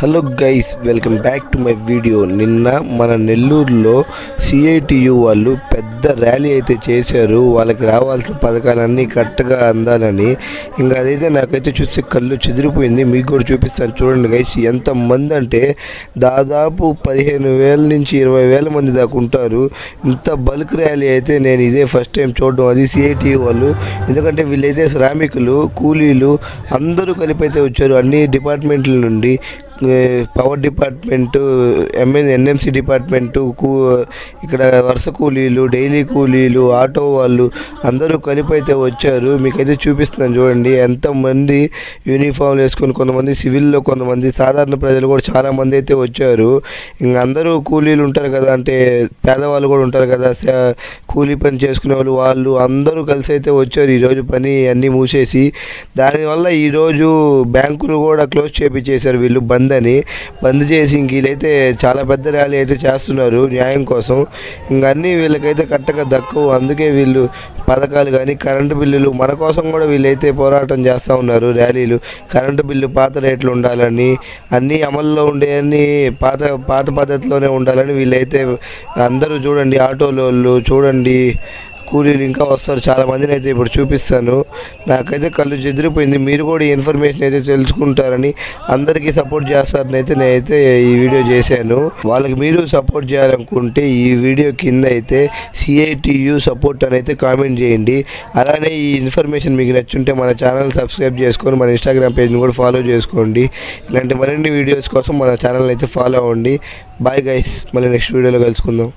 Hello guys, welcome back to my video. నిన్న మన నెల్లూరులో సిఐటియు వాళ్ళు పెద్ద ర్యాలీ అయితే చేశారు. వాళ్ళకి రావాల్సిన పథకాలన్నీ కరెక్ట్గా అందాలని. ఇంకా అదైతే నాకైతే చూస్తే కళ్ళు చెదిరిపోయింది. మీకు కూడా చూపిస్తాను చూడండి గైస్. ఎంతమంది అంటే దాదాపు 15,000 నుంచి 20,000 మంది దాకా ఉంటారు. ఇంత బల్క్ ర్యాలీ అయితే నేను ఇదే ఫస్ట్ టైం చూడడం. అది సిఐటియు వాళ్ళు. ఎందుకంటే వీళ్ళైతే శ్రామికులు, కూలీలు అందరూ కలిపి అయితే వచ్చారు అన్ని డిపార్ట్మెంట్ల నుండి. పవర్ డిపార్ట్మెంటు, ఎన్ఎంసి డిపార్ట్మెంటు, ఇక్కడ వరుస కూలీలు, డైలీ కూలీలు, ఆటో వాళ్ళు అందరూ కలిపి అయితే వచ్చారు. మీకైతే చూపిస్తున్నాను చూడండి. ఎంతమంది యూనిఫామ్లు వేసుకొని, కొంతమంది సివిల్లో, కొంతమంది సాధారణ ప్రజలు కూడా చాలామంది అయితే వచ్చారు. ఇంక అందరూ కూలీలు ఉంటారు కదా, అంటే పేదవాళ్ళు కూడా ఉంటారు కదా, కూలీ పని చేసుకునే వాళ్ళు అందరూ కలిసి అయితే వచ్చారు. ఈరోజు పని అన్నీ మూసేసి, దానివల్ల ఈరోజు బ్యాంకులు కూడా క్లోజ్ చేయించేశారు వీళ్ళు బంద్ చేసి. ఇంక వీళ్ళైతే చాలా పెద్ద ర్యాలీ అయితే చేస్తున్నారు న్యాయం కోసం. ఇంక అన్నీ వీళ్ళకైతే కరెక్ట్గా దక్కవు. అందుకే వీళ్ళు పథకాలు కానీ, కరెంటు బిల్లులు మన కోసం కూడా వీళ్ళైతే పోరాటం చేస్తూ ఉన్నారు. ర్యాలీలు, కరెంటు బిల్లు పాత రేట్లు ఉండాలని, అన్నీ అమల్లో ఉండేవన్నీ పాత పద్ధతిలోనే ఉండాలని వీళ్ళైతే అందరూ చూడండి. ఆటోలో చూడండి, కూలీలు ఇంకా వస్తారు చాలా మందిని అయితే ఇప్పుడు చూపిస్తాను. నాకైతే కళ్ళు చెదిరిపోయింది. మీరు కూడా ఈ ఇన్ఫర్మేషన్ అయితే తెలుసుకుంటారని, అందరికీ సపోర్ట్ చేస్తారని అయితే నేనైతే ఈ వీడియో చేశాను. వాళ్ళకి మీరు సపోర్ట్ చేయాలనుకుంటే ఈ వీడియో కింద అయితే సిఐటియు సపోర్ట్ అని అయితే కామెంట్ చేయండి. అలానే ఈ ఇన్ఫర్మేషన్ మీకు నచ్చుంటే మన ఛానల్ సబ్స్క్రైబ్ చేసుకొని మన ఇన్స్టాగ్రామ్ పేజ్ని కూడా ఫాలో చేసుకోండి. ఇలాంటి మరిన్ని వీడియోస్ కోసం మన ఛానల్ అయితే ఫాలో అవ్వండి. బాయ్ గైస్, మళ్ళీ నెక్స్ట్ వీడియోలో కలుసుకుందాం.